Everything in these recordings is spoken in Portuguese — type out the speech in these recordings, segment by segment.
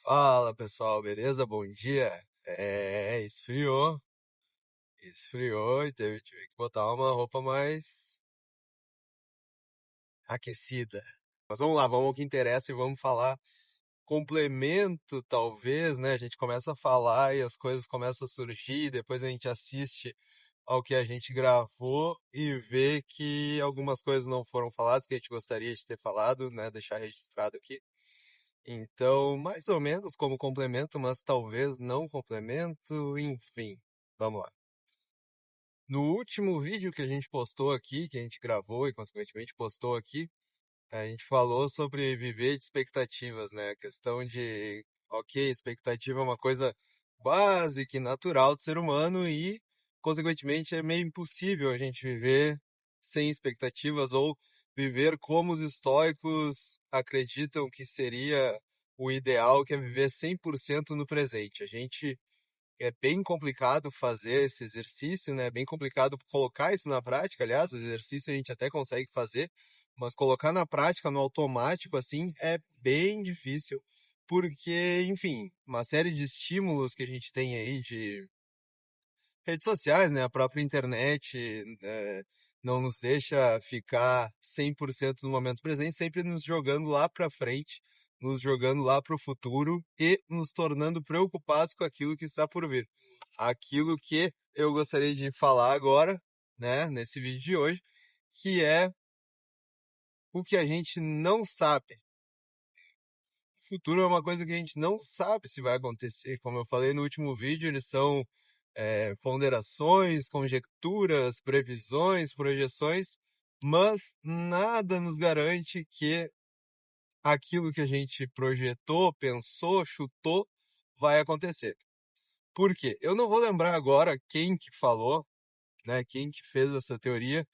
Fala pessoal, beleza? Bom dia. Esfriou e tive que botar uma roupa mais aquecida. Mas vamos lá, vamos ao que interessa e vamos falar complemento, talvez, né? A gente começa a falar e as coisas começam a surgir, depois a gente assiste ao que a gente gravou e vê que algumas coisas não foram faladas, que a gente gostaria de ter falado, né? Deixar registrado aqui. Então, mais ou menos como complemento, mas talvez não complemento, enfim. Vamos lá. No último vídeo que a gente postou aqui, que a gente gravou e consequentemente postou aqui, a gente falou sobre viver de expectativas, né? A questão de, ok, expectativa é uma coisa básica e natural do ser humano e, consequentemente, é meio impossível a gente viver sem expectativas ou viver como os estoicos acreditam que seria o ideal, que é viver 100% no presente. A gente é bem complicado fazer esse exercício, né? É bem complicado colocar isso na prática. Aliás, o exercício a gente até consegue fazer, mas colocar na prática, no automático, assim, é bem difícil. Porque, enfim, uma série de estímulos que a gente tem aí de redes sociais, né? A própria internet não nos deixa ficar 100% no momento presente, sempre nos jogando lá para frente, nos jogando lá para o futuro e nos tornando preocupados com aquilo que está por vir. Aquilo que eu gostaria de falar agora, né, nesse vídeo de hoje, que é o que a gente não sabe. O futuro é uma coisa que a gente não sabe se vai acontecer. Como eu falei no último vídeo, eles são ponderações, conjecturas, previsões, projeções, mas nada nos garante que aquilo que a gente projetou, pensou, chutou, vai acontecer. Por quê? Eu não vou lembrar agora quem que falou, né, quem que fez essa teoria,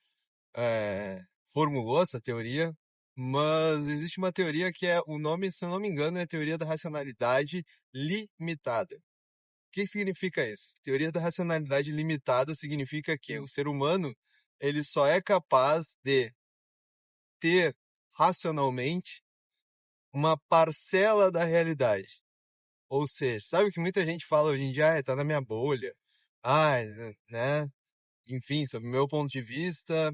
eh, formulou essa teoria, mas existe uma teoria que é, o nome, se eu não me engano, é a teoria da racionalidade limitada. O que significa isso? Teoria da racionalidade limitada significa que o ser humano ele só é capaz de ter racionalmente uma parcela da realidade. Ou seja, sabe o que muita gente fala hoje em dia? Ah, tá na minha bolha. Ah, né? Enfim, sob o meu ponto de vista,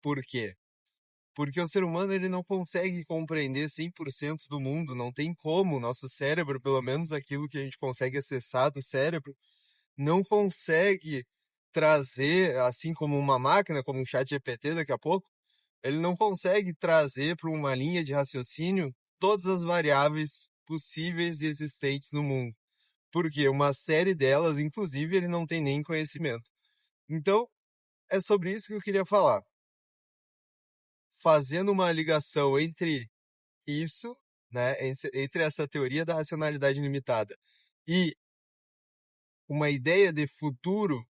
por quê? Porque o ser humano ele não consegue compreender 100% do mundo, não tem como, o nosso cérebro, pelo menos aquilo que a gente consegue acessar do cérebro, não consegue trazer, assim como uma máquina, como um chat GPT daqui a pouco, ele não consegue trazer para uma linha de raciocínio todas as variáveis possíveis e existentes no mundo. Porque uma série delas, inclusive, ele não tem nem conhecimento. Então, é sobre isso que eu queria falar. Fazendo uma ligação entre isso, né, entre essa teoria da racionalidade limitada e uma ideia de futuro.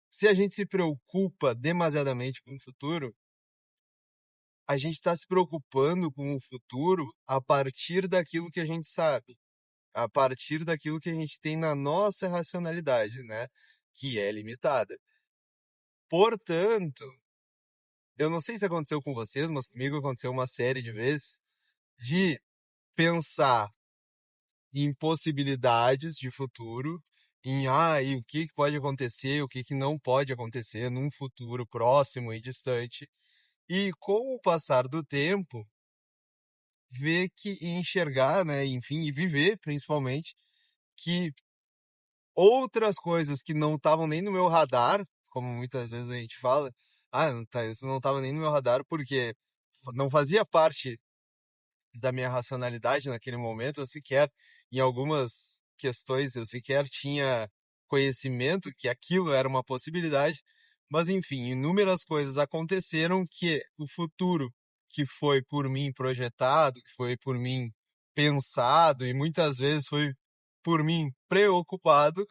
Se a gente se preocupa demasiadamente com o futuro, a gente está se preocupando com o futuro a partir daquilo que a gente sabe, a partir daquilo que a gente tem na nossa racionalidade, né? Que é limitada. Portanto, eu não sei se aconteceu com vocês, mas comigo aconteceu uma série de vezes, de pensar em possibilidades de futuro, e o que pode acontecer, o que não pode acontecer num futuro próximo e distante. E com o passar do tempo, ver que e enxergar, né, enfim, e viver principalmente, que outras coisas que não estavam nem no meu radar, como muitas vezes a gente fala, não tá, isso não estava nem no meu radar porque não fazia parte da minha racionalidade naquele momento, eu sequer, em algumas questões, eu sequer tinha conhecimento que aquilo era uma possibilidade, mas enfim, inúmeras coisas aconteceram que o futuro que foi por mim projetado, que foi por mim pensado e muitas vezes foi por mim preocupado,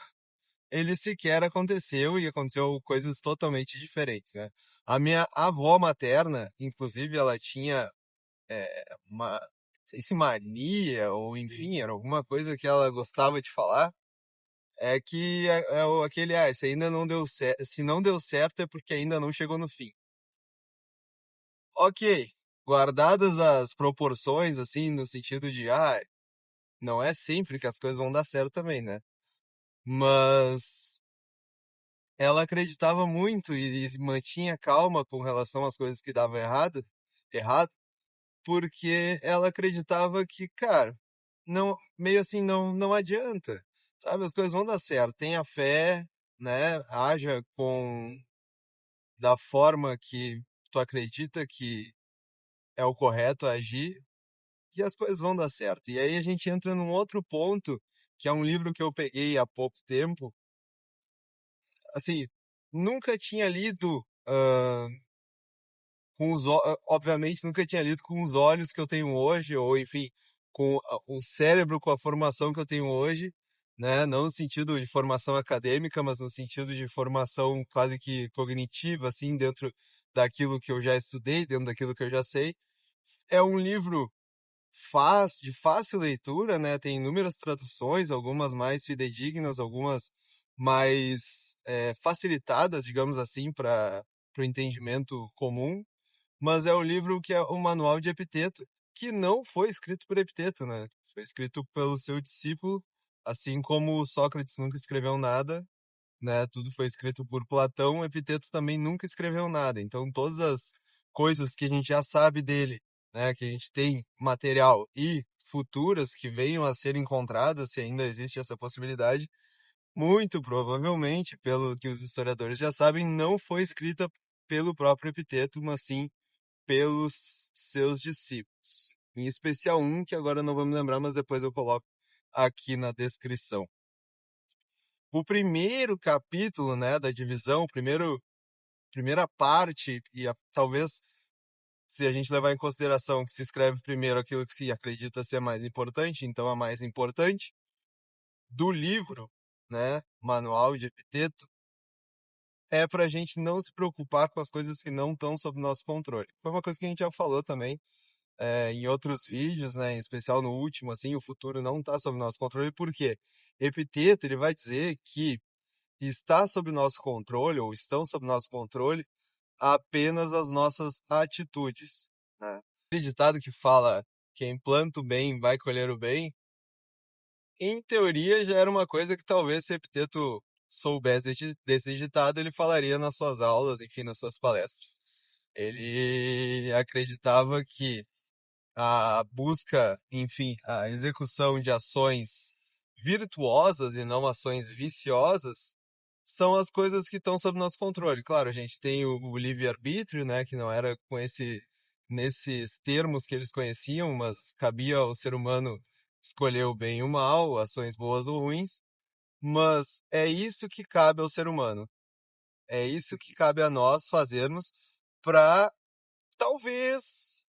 ele sequer aconteceu e aconteceu coisas totalmente diferentes, né? A minha avó materna, inclusive, ela tinha uma, não sei se mania ou enfim, era alguma coisa que ela gostava de falar, é que aquele, se ainda não deu certo, se não deu certo é porque ainda não chegou no fim. Ok, guardadas as proporções, assim, no sentido de, Não é sempre que as coisas vão dar certo também, né? Mas ela acreditava muito e mantinha calma com relação às coisas que davam errado, porque ela acreditava que, cara, não, meio assim, não adianta, sabe? As coisas vão dar certo. Tenha fé, né? Haja com da forma que tu acredita que é o correto agir e as coisas vão dar certo. E aí a gente entra num outro ponto, que é um livro que eu peguei há pouco tempo. Assim, nunca tinha lido, obviamente nunca tinha lido com os olhos que eu tenho hoje, ou enfim, com o cérebro, com a formação que eu tenho hoje, né? Não no sentido de formação acadêmica, mas no sentido de formação quase que cognitiva, assim, dentro daquilo que eu já estudei, dentro daquilo que eu já sei. É um livro de fácil leitura, né? Tem inúmeras traduções, algumas mais fidedignas, algumas mais facilitadas, digamos assim, para o entendimento comum. Mas é o livro que é o Manual de Epiteto, que não foi escrito por Epiteto, né? Foi escrito pelo seu discípulo, assim como Sócrates nunca escreveu nada, né? Tudo foi escrito por Platão, Epiteto também nunca escreveu nada. Então, todas as coisas que a gente já sabe dele, né, que a gente tem material e futuras que venham a ser encontradas, se ainda existe essa possibilidade, muito provavelmente, pelo que os historiadores já sabem, não foi escrita pelo próprio Epiteto, mas sim pelos seus discípulos. Em especial um que agora eu não vou me lembrar, mas depois eu coloco aqui na descrição. O primeiro capítulo, né, da divisão, primeira parte, e talvez, se a gente levar em consideração que se escreve primeiro aquilo que se acredita ser mais importante, então a mais importante, do livro, né, Manual de Epiteto, é para a gente não se preocupar com as coisas que não estão sob nosso controle. Foi uma coisa que a gente já falou também em outros vídeos, né, em especial no último, assim, o futuro não está sob nosso controle, por quê? Epiteto, ele vai dizer que está sob nosso controle, ou estão sob nosso controle, apenas as nossas atitudes, né? Aquele ditado que fala, quem planta o bem vai colher o bem, em teoria já era uma coisa que talvez se Epiteto soubesse desse ditado, ele falaria nas suas aulas, enfim, nas suas palestras. Ele acreditava que a busca, enfim, a execução de ações virtuosas e não ações viciosas são as coisas que estão sob nosso controle. Claro, a gente tem o livre-arbítrio, né, que não era nesses termos que eles conheciam, mas cabia ao ser humano escolher o bem e o mal, ações boas ou ruins, mas é isso que cabe ao ser humano. É isso que cabe a nós fazermos para talvez,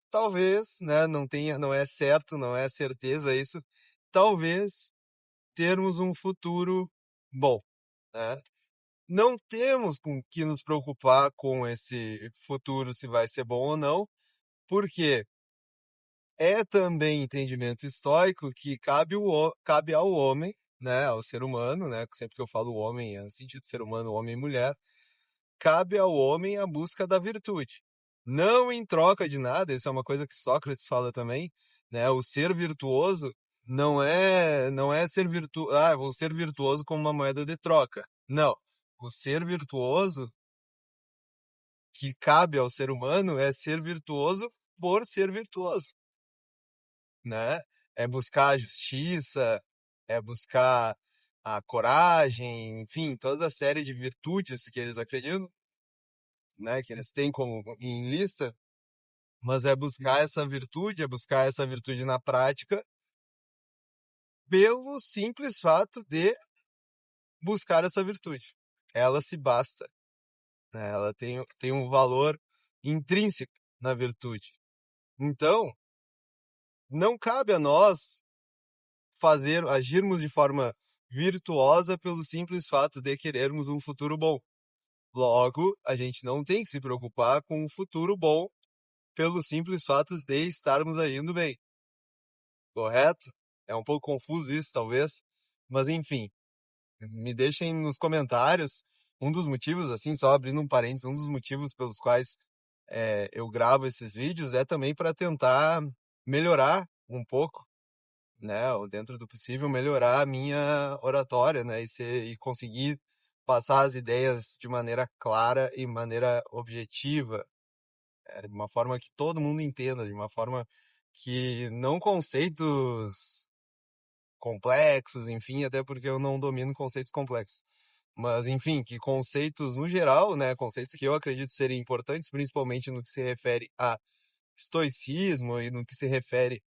né, não é certo, não é certeza isso, talvez termos um futuro bom, né? Não temos com que nos preocupar com esse futuro se vai ser bom ou não, porque é também entendimento estoico que cabe ao homem, né, ao ser humano, né, sempre que eu falo homem, é no sentido de ser humano, homem e mulher, cabe ao homem a busca da virtude. Não em troca de nada, isso é uma coisa que Sócrates fala também, né? O ser virtuoso não é vou ser virtuoso como uma moeda de troca. Não. O ser virtuoso que cabe ao ser humano é ser virtuoso por ser virtuoso, né? É buscar a justiça, é buscar a coragem, enfim, toda a série de virtudes que eles acreditam, né, que eles têm como em lista, mas é buscar essa virtude na prática, pelo simples fato de buscar essa virtude. Ela se basta, né? Ela tem um valor intrínseco na virtude. Então, não cabe a nós agirmos de forma virtuosa pelo simples fato de querermos um futuro bom. Logo, a gente não tem que se preocupar com um futuro bom pelo simples fato de estarmos agindo bem. Correto? É um pouco confuso isso, talvez, mas enfim, me deixem nos comentários um dos motivos, assim, só abrindo um parênteses, um dos motivos pelos quais eu gravo esses vídeos é também para tentar melhorar um pouco, né, ou dentro do possível, melhorar a minha oratória, né, e conseguir passar as ideias de maneira clara e maneira objetiva, de uma forma que todo mundo entenda, de uma forma que não conceitos complexos, enfim, até porque eu não domino conceitos complexos. Mas, enfim, que conceitos no geral, né, conceitos que eu acredito serem importantes, principalmente no que se refere a estoicismo e no que se refere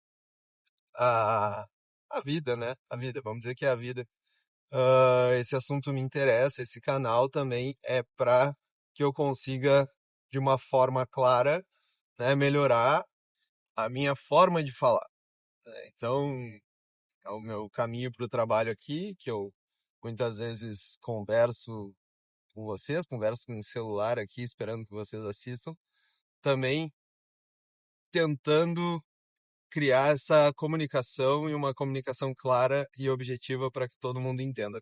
a a vida, né? A vida, vamos dizer que é a vida. Esse assunto me interessa, esse canal também é para que eu consiga, de uma forma clara, né, melhorar a minha forma de falar. Então, é o meu caminho para o trabalho aqui, que eu muitas vezes converso com vocês, converso com o celular aqui, esperando que vocês assistam, também tentando criar essa comunicação e uma comunicação clara e objetiva para que todo mundo entenda.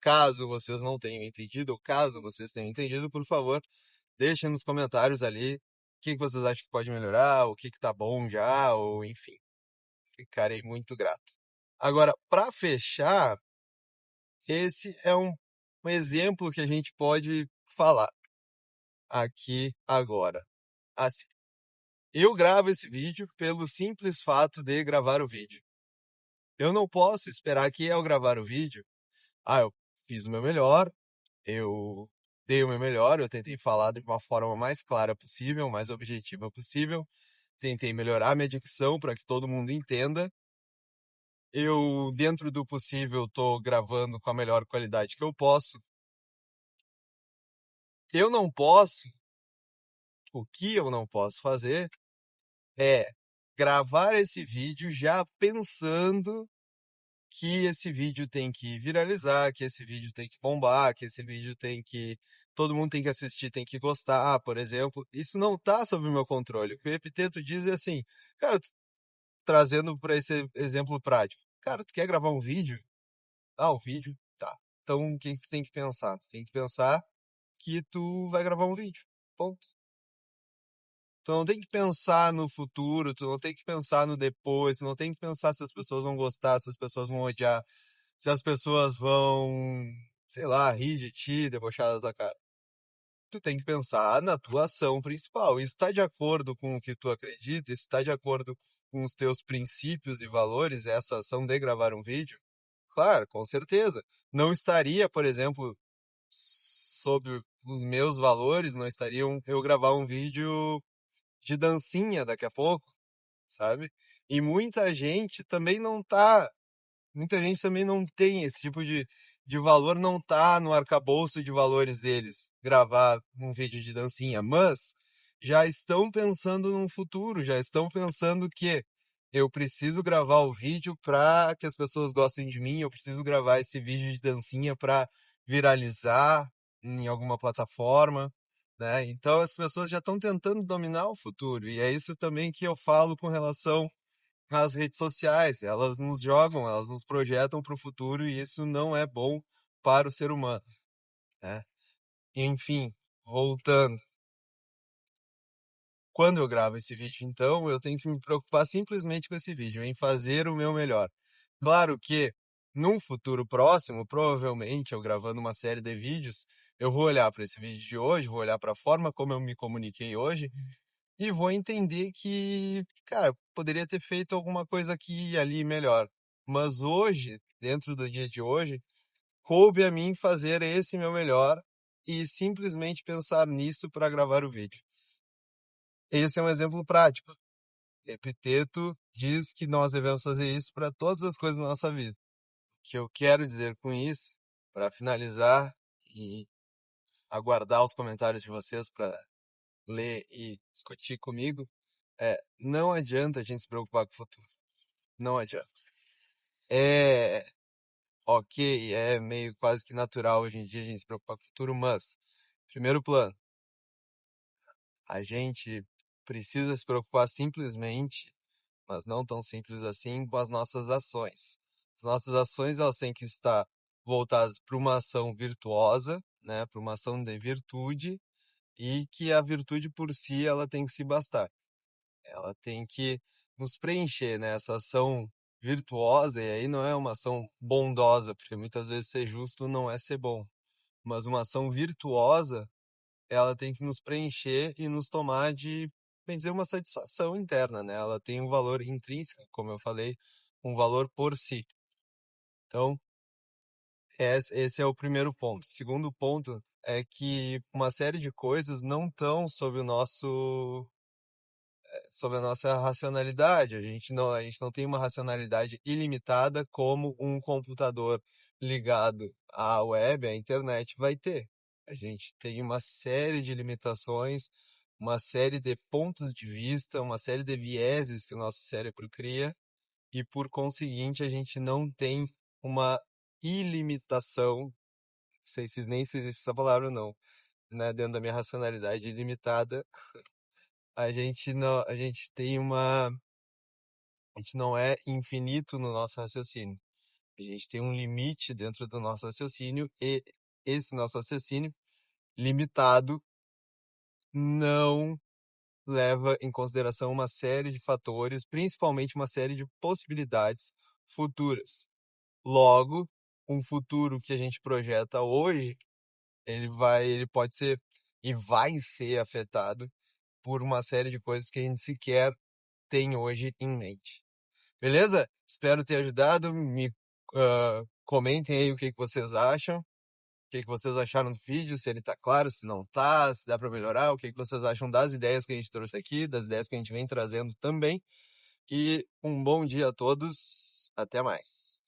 Caso vocês não tenham entendido, ou caso vocês tenham entendido, por favor, deixem nos comentários ali o que vocês acham que pode melhorar, o que tá bom já, ou enfim, ficarei muito grato. Agora, para fechar, esse é um exemplo que a gente pode falar aqui agora. Assim, eu gravo esse vídeo pelo simples fato de gravar o vídeo. Eu não posso esperar que ao gravar o vídeo, eu fiz o meu melhor, eu dei o meu melhor, eu tentei falar de uma forma mais clara possível, mais objetiva possível, tentei melhorar a minha dicção para que todo mundo entenda. Eu, dentro do possível, estou gravando com a melhor qualidade que eu posso. Eu não posso, o que eu não posso fazer é gravar esse vídeo já pensando que esse vídeo tem que viralizar, que esse vídeo tem que bombar, que esse vídeo tem que. Todo mundo tem que assistir, tem que gostar, por exemplo. Isso não está sob o meu controle. O que o Epiteto diz é assim, cara, trazendo para esse exemplo prático. Cara, tu quer gravar um vídeo? O vídeo, tá. Então, o que tu tem que pensar? Tu tem que pensar que tu vai gravar um vídeo. Ponto. Tu não tem que pensar no futuro, tu não tem que pensar no depois, tu não tem que pensar se as pessoas vão gostar, se as pessoas vão odiar, se as pessoas vão, sei lá, rir de ti, debochar da tua cara. Tu tem que pensar na tua ação principal. Isso está de acordo com o que tu acredita, isso está de acordo com os teus princípios e valores, essa ação de gravar um vídeo? Claro, com certeza. Não estaria, por exemplo, sob os meus valores, não estariam eu gravar um vídeo de dancinha daqui a pouco, sabe? E muita gente também não tem esse tipo de valor, não tá no arcabouço de valores deles, gravar um vídeo de dancinha, mas já estão pensando num futuro, já estão pensando que eu preciso gravar o vídeo para que as pessoas gostem de mim, eu preciso gravar esse vídeo de dancinha para viralizar em alguma plataforma, né? Então as pessoas já estão tentando dominar o futuro, e é isso também que eu falo com relação às redes sociais. Elas nos jogam, elas nos projetam para o futuro, e isso não é bom para o ser humano, né? Enfim, voltando. Quando eu gravo esse vídeo, então, eu tenho que me preocupar simplesmente com esse vídeo, em fazer o meu melhor. Claro que, num futuro próximo, provavelmente, eu gravando uma série de vídeos, eu vou olhar para esse vídeo de hoje, vou olhar para a forma como eu me comuniquei hoje e vou entender que, cara, poderia ter feito alguma coisa aqui e ali melhor. Mas hoje, dentro do dia de hoje, coube a mim fazer esse meu melhor e simplesmente pensar nisso para gravar o vídeo. Esse é um exemplo prático. Epiteto diz que nós devemos fazer isso para todas as coisas da nossa vida. O que eu quero dizer com isso, para finalizar e aguardar os comentários de vocês para ler e discutir comigo, não adianta a gente se preocupar com o futuro. Não adianta. É ok, é meio quase que natural hoje em dia a gente se preocupar com o futuro, mas, primeiro plano, a gente precisa se preocupar simplesmente, mas não tão simples assim, com as nossas ações. As nossas ações elas têm que estar voltadas para uma ação virtuosa, né, para uma ação de virtude, e que a virtude por si ela tem que se bastar. Ela tem que nos preencher, né? Essa ação virtuosa, e aí não é uma ação bondosa, porque muitas vezes ser justo não é ser bom, mas uma ação virtuosa, ela tem que nos preencher e nos tomar de, bem dizer, uma satisfação interna, né? Ela tem um valor intrínseco, como eu falei, um valor por si. Então, esse é o primeiro ponto. Segundo ponto é que uma série de coisas não estão sob a nossa racionalidade. A gente não tem uma racionalidade ilimitada como um computador ligado à web, à internet, vai ter. A gente tem uma série de limitações, uma série de pontos de vista, uma série de vieses que o nosso cérebro cria, e por conseguinte a gente não tem uma ilimitação, não sei se nem se existe essa palavra ou não, né, dentro da minha racionalidade ilimitada, a gente não é infinito no nosso raciocínio. A gente tem um limite dentro do nosso raciocínio e esse nosso raciocínio limitado não leva em consideração uma série de fatores, principalmente uma série de possibilidades futuras. Logo, um futuro que a gente projeta hoje, ele pode ser e vai ser afetado por uma série de coisas que a gente sequer tem hoje em mente. Beleza? Espero ter ajudado. Comentem aí o que vocês acham. O que vocês acharam do vídeo, se ele tá claro, se não tá, se dá para melhorar, o que vocês acham das ideias que a gente trouxe aqui, das ideias que a gente vem trazendo também. E um bom dia a todos. Até mais.